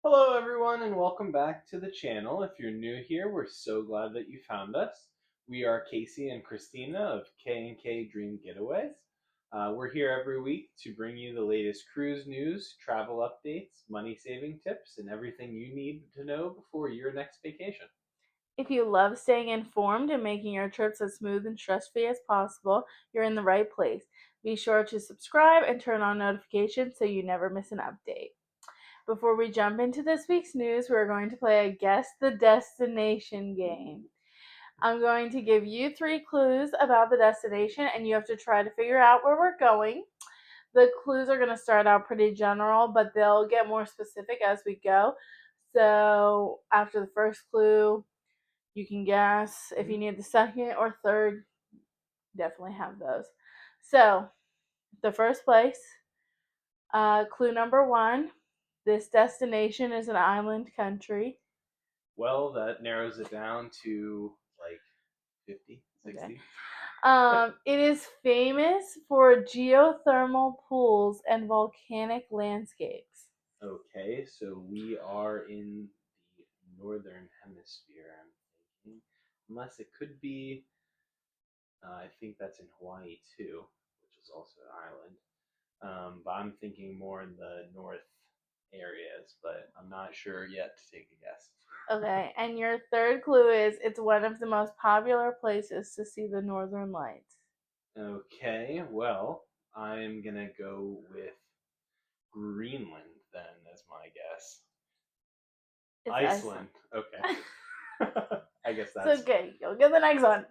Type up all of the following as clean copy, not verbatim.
Hello, everyone, and welcome back to the channel. If you're new here, we're so glad that you found us. We are Casey and Christina of K&K Dream Getaways. We're here every week to bring you the latest cruise news, travel updates, money-saving tips, and everything you need to know before your next vacation. If you love staying informed and making your trips as smooth and stress-free as possible, you're in the right place. Be sure to subscribe and turn on notifications so you never miss an update. Before we jump into this week's news, we're going to play a Guess the Destination game. I'm going to give you 3 clues about the destination, and you have to try to figure out where we're going. The clues are going to start out pretty general, but they'll get more specific as we go. So after the first clue, you can guess. If you need the second or third, definitely have those. So, the first place, clue number 1, this destination is an island country. Well, that narrows it down to like 50, 60. Okay. It is famous for geothermal pools and volcanic landscapes. Okay, so we are in the northern hemisphere, I'm thinking. Unless it could be, I think that's in Hawaii too, which is also an island. But I'm thinking more in the north areas, but I'm not sure yet to take a guess. Okay, and your third clue is it's one of the most popular places to see the northern lights. Okay, well, I'm gonna go with Greenland then as my guess. It's Iceland. Iceland. Okay. I guess It's that's. okay. You'll get the next one.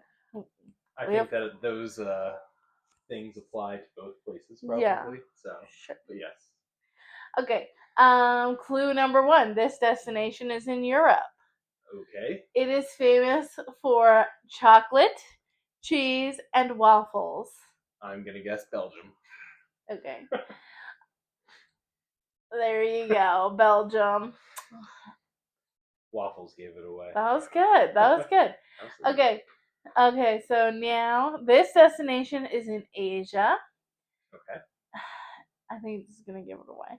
I We have think that those things apply to both places Yeah, probably. So, sure. but yes. Okay. Clue number 1. This destination is in Europe. Okay. It is famous for chocolate, cheese, and waffles. I'm gonna guess Belgium. Okay. There you go, Belgium. Waffles gave it away. That was good. That was good. Absolutely. Okay. Okay, so now this destination is in Asia. Okay. I think this is going to give it away.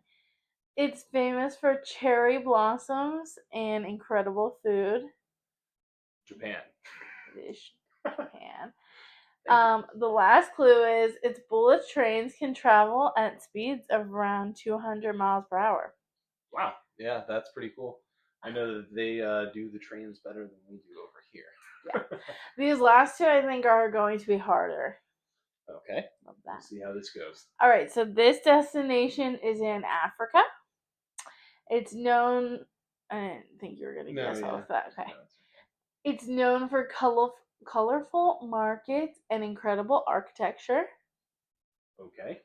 It's famous for cherry blossoms and incredible food. Japan. It is Japan. Thank you. The last clue is its bullet trains can travel at speeds of around 200 miles per hour. Wow. Yeah, that's pretty cool. I know that they do the trains better than we do over here. Yeah. These last two, I think, are going to be harder. Okay. Love We'll that. see how this goes. All right, so this destination is in Africa. It's known. I didn't think you were going to No, guess all yeah. of that. Okay. No, It's known for colorful markets and incredible architecture. okay.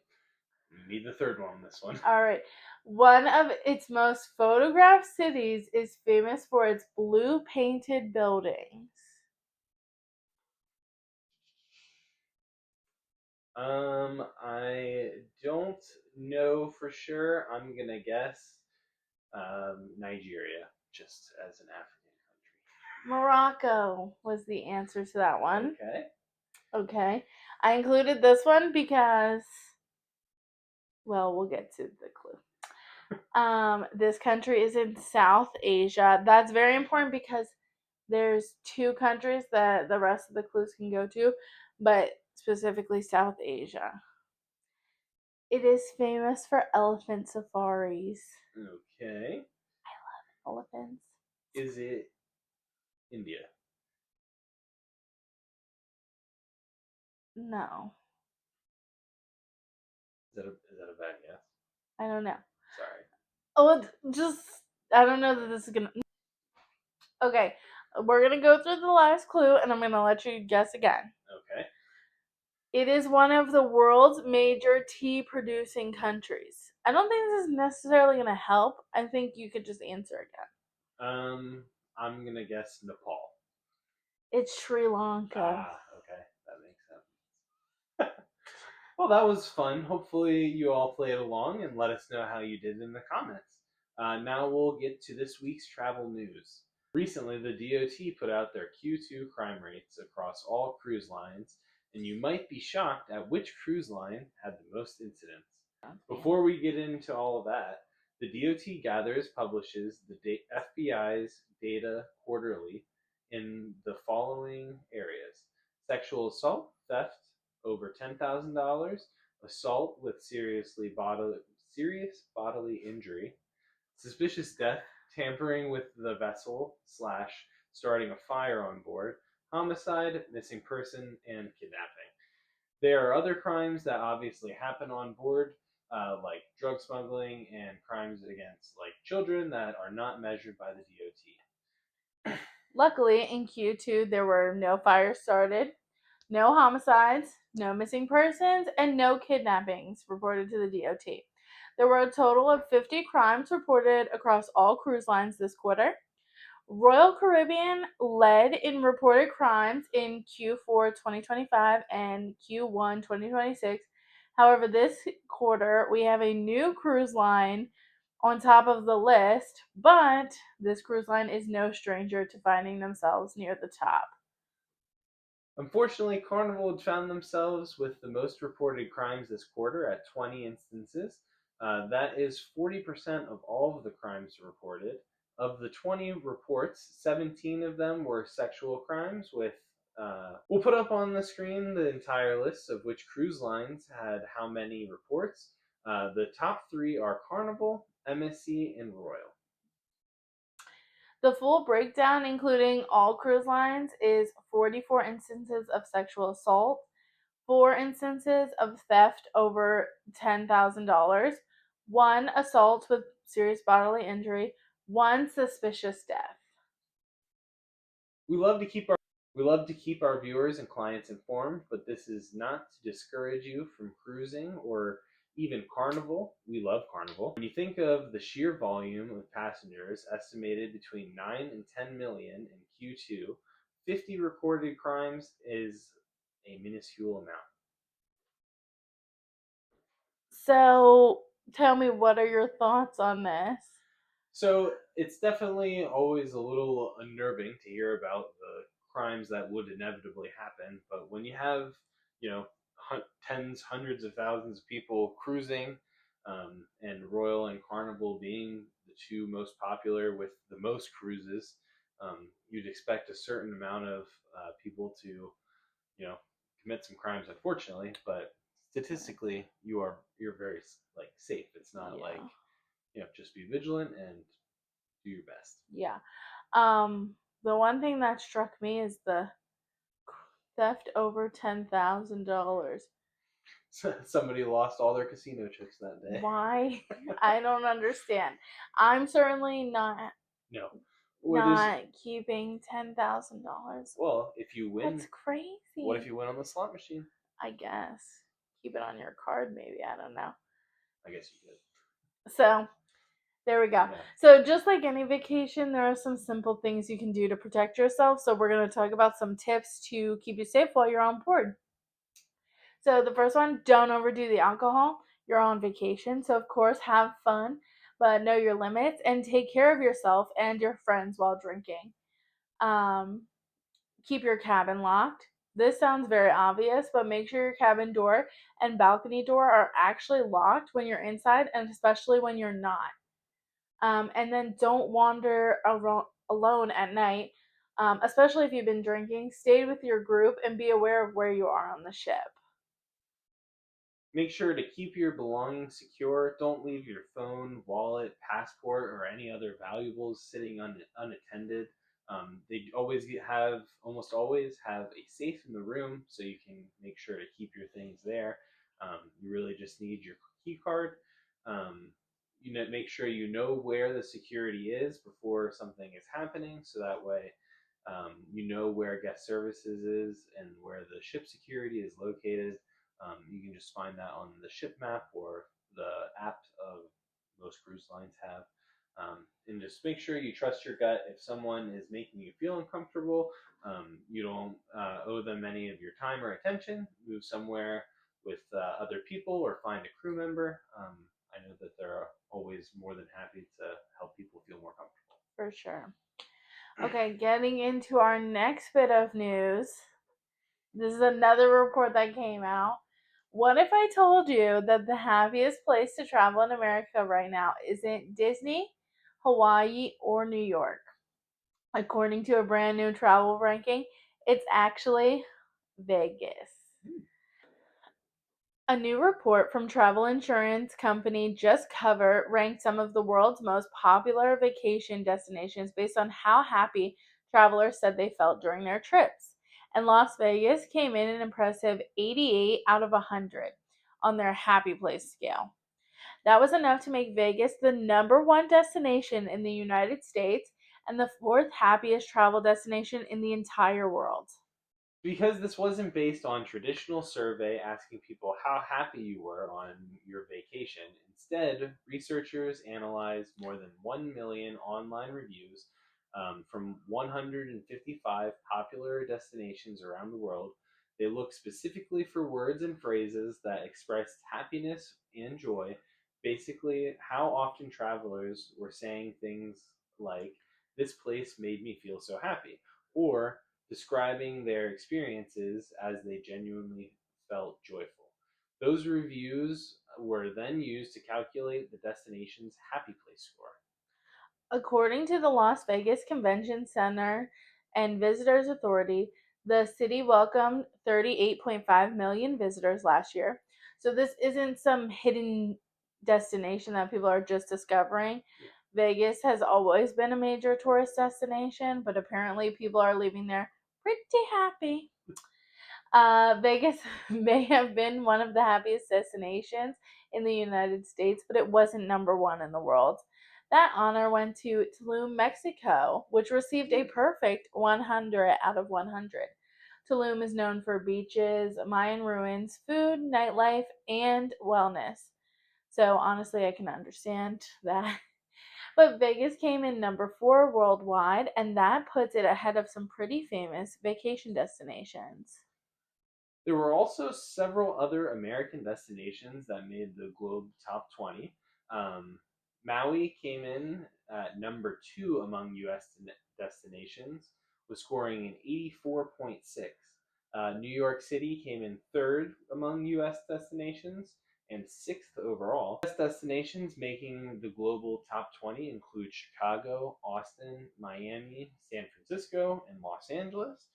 We need the third one on this one. All right. One of its most photographed cities is famous for its blue painted buildings. I don't know for sure. I'm gonna guess Nigeria, just as an African Morocco was the answer to that one. country. Okay. Okay. I included this one because, well, we'll get to the clue. This country is in South Asia. That's very important because there's 2 countries that the rest of the clues can go to, but specifically South Asia. It is famous for elephant safaris. Okay. Elephants? Is it India? No, Is that a bad guess? I don't know. Sorry. Oh, just I don't know that this is gonna. Okay, we're gonna go through the last clue, and I'm gonna let you guess again. Okay. It is one of the world's major tea producing countries. I don't think this is necessarily gonna help. I think you could just answer again. I'm gonna guess Nepal. It's Sri Lanka. Ah, okay, that makes sense. Well, that was fun. Hopefully, you all played along and let us know how you did in the comments. Now we'll get to this week's travel news. Recently, the DOT put out their Q2 crime rates across all cruise lines, and you might be shocked at which cruise line had the most incidents. Before we get into all of that, The DOT gathers, publishes the FBI's data quarterly in the following areas: sexual assault, theft over $10,000, assault with serious bodily injury, suspicious death, tampering with the vessel slash starting a fire on board, homicide, missing person, and kidnapping. There are other crimes that obviously happen on board, like drug smuggling and crimes against like children that are not measured by the DOT. Luckily, in Q2, there were no fires started, no homicides, no missing persons, and no kidnappings reported to the DOT. There were a total of 50 crimes reported across all cruise lines this quarter. Royal Caribbean led in reported crimes in Q4 2025 and Q1 2026. However, this quarter we have a new cruise line on top of the list, but this cruise line is no stranger to finding themselves near the top. Unfortunately, Carnival had found themselves with the most reported crimes this quarter at 20 instances. That is 40% of all of the crimes reported. Of the 20 reports, 17 of them were sexual crimes, with we'll put up on the screen the entire list of which cruise lines had how many reports. The top three are Carnival, MSC, and Royal. The full breakdown, including all cruise lines, is 44 instances of sexual assault, 4 instances of theft over $10,000, 1 assault with serious bodily injury, 1 suspicious death. We love to keep our we love to keep our viewers and clients informed, but this is not to discourage you from cruising or even Carnival. We love Carnival. When you think of the sheer volume of passengers estimated between 9 and 10 million in Q2, 50 recorded crimes is a minuscule amount. So, tell me, what are your thoughts on this? So it's definitely always a little unnerving to hear about the crimes that would inevitably happen. But when you have, you know, tens, hundreds of thousands of people cruising, and Royal and Carnival being the two most popular with the most cruises, you'd expect a certain amount of people to, commit some crimes, unfortunately. But statistically, you're very like safe. It's not like Yeah. just be vigilant and do your best. Yeah. The one thing that struck me is the theft over $10,000. Somebody lost all their casino chips that day. Why? I don't understand. I'm certainly No. not keeping $10,000. Well, if you win, That's crazy. what if you win on the slot machine? I guess. Keep it on your card, maybe. I don't know. I guess you could. So, there we go. Yeah. So, just like any vacation, there are some simple things you can do to protect yourself. So, we're going to talk about some tips to keep you safe while you're on board. So, the first one, don't overdo the alcohol. You're on vacation, so of course, have fun, but know your limits and take care of yourself and your friends while drinking. Um, Keep your cabin locked. This sounds very obvious, but make sure your cabin door and balcony door are actually locked when you're inside, and especially when you're not. And then don't wander alone at night, especially if you've been drinking. Stay with your group and be aware of where you are on the ship. Make sure to keep your belongings secure. Don't leave your phone, wallet, passport, or any other valuables sitting unattended. They almost always have a safe in the room, so you can make sure to keep your things there. You really just need your key card. Um, make sure you know where the security is before something is happening, so that way you know where guest services is and where the ship security is located. You can just find that on the ship map or the app of most cruise lines have. And just make sure you trust your gut. If someone is making you feel uncomfortable, you don't owe them any of your time or attention. Move somewhere with other people or find a crew member. I know that they're always more than happy to help people feel more comfortable. For sure. Okay, getting into our next bit of news. This is another report that came out. What if I told you that the happiest place to travel in America right now isn't Disney, Hawaii, or New York? According to a brand new travel ranking, it's actually Vegas. A new report from travel insurance company Just Cover ranked some of the world's most popular vacation destinations based on how happy travelers said they felt during their trips. And Las Vegas came in an impressive 88 out of 100 on their happy place scale. That was enough to make Vegas the number one destination in the United States and the fourth happiest travel destination in the entire world. Because this wasn't based on traditional survey asking people how happy you were on your vacation. Instead, researchers analyzed more than 1 million online reviews from 155 popular destinations around the world. They looked specifically for words and phrases that expressed happiness and joy. Basically, how often travelers were saying things like, "This place made me feel so happy," or describing their experiences as they genuinely felt joyful. Those reviews were then used to calculate the destination's happy place score. According to the Las Vegas Convention Center and Visitors Authority, the city welcomed 38.5 million visitors last year. So this isn't some hidden destination that people are just discovering. Yeah. Vegas has always been a major tourist destination, but apparently people are leaving there pretty happy. Vegas may have been one of the happiest destinations in the United States, but it wasn't number one in the world. That honor went to Tulum, Mexico, which received a perfect 100 out of 100. Tulum is known for beaches, Mayan ruins, food, nightlife, and wellness. So honestly, I can understand that. But Vegas came in number 4 worldwide, and that puts it ahead of some pretty famous vacation destinations. There were also several other American destinations that made the Globe Top 20. Um, Maui came in at number 2 among U.S. destinations, with scoring an 84.6. New York City came in third among U.S. destinations and sixth overall. U.S. destinations making the global top 20 include Chicago, Austin, Miami, San Francisco, and Los Angeles.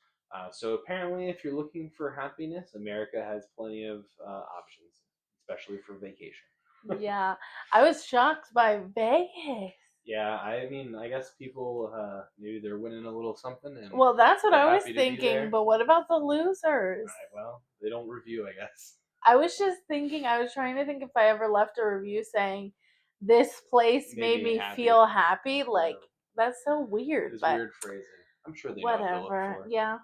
So apparently, if you're looking for happiness, America has plenty of options, especially for vacation. Yeah, I was shocked by Vegas. Yeah, I mean, I guess people maybe they're winning a little something and Well, that's what they're I was happy to be thinking, there. but what about the All losers? right, well, they don't review, I guess. I was just thinking, I was trying to think if I ever left a review saying this place Made made me me happy. feel happy. Yeah, Like, that's so weird, it's but weird phrasing. I'm sure they know what to look whatever. for. Yeah,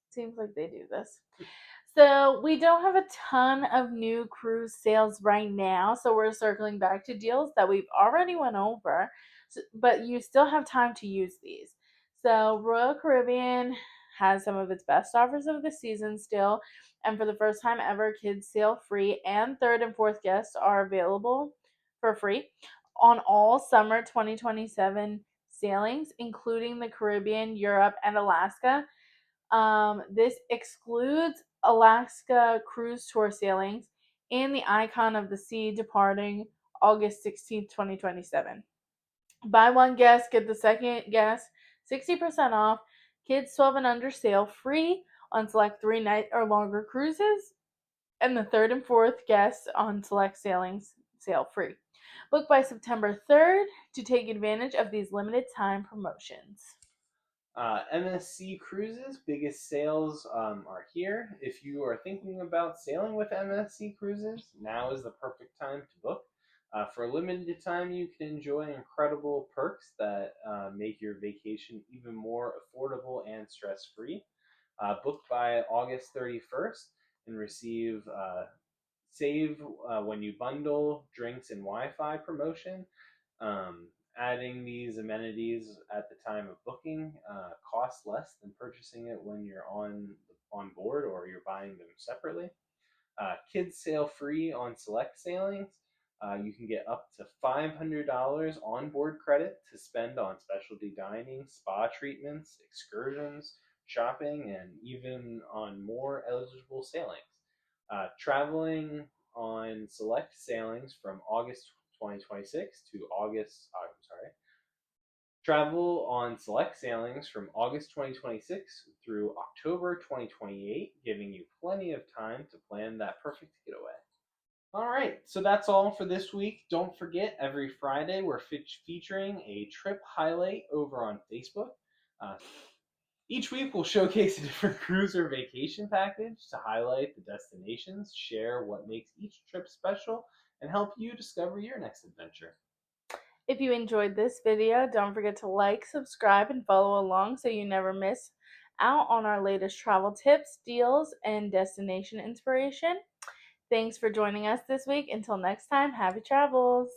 seems like they do this. So we don't have a ton of new cruise sales right now, so we're circling back to deals that we've already went over, but you still have time to use these. So Royal Caribbean has some of its best offers of the season still, and for the first time ever, kids sail free, and third and fourth guests are available for free on all summer 2027 sailings, including the Caribbean, Europe, and Alaska. This excludes Alaska cruise tour sailings and the Icon of the Sea departing August 16th, 2027. Buy one guest, get the second guest 60% off. Kids 12 and under sail free on select 3 night or longer cruises, and the third and fourth guests on select sailings sail free. Book by September 3rd to take advantage of these limited time promotions. MSC Cruises' biggest sales are here. If you are thinking about sailing with MSC Cruises, now is the perfect time to book. For a limited time, you can enjoy incredible perks that make your vacation even more affordable and stress free. Book by August 31st and receive save when you bundle drinks and Wi-Fi promotion. Um, Adding these amenities at the time of booking costs less than purchasing it when you're on board or you're buying them separately. Kids sail free on select sailings. You can get up to $500 on board credit to spend on specialty dining, spa treatments, excursions, shopping, and even on more eligible sailings. Traveling on select sailings from August 2026 to travel on select sailings from August 2026 through October 2028, giving you plenty of time to plan that perfect getaway. All right, so that's all for this week. Don't forget, every Friday we're featuring a trip highlight over on Facebook. Uh, each week we'll showcase a different cruise or vacation package to highlight the destinations, share what makes each trip special, and help you discover your next adventure. If you enjoyed this video, don't forget to like, subscribe, and follow along so you never miss out on our latest travel tips, deals, and destination inspiration. Thanks for joining us this week. Until next time, happy travels.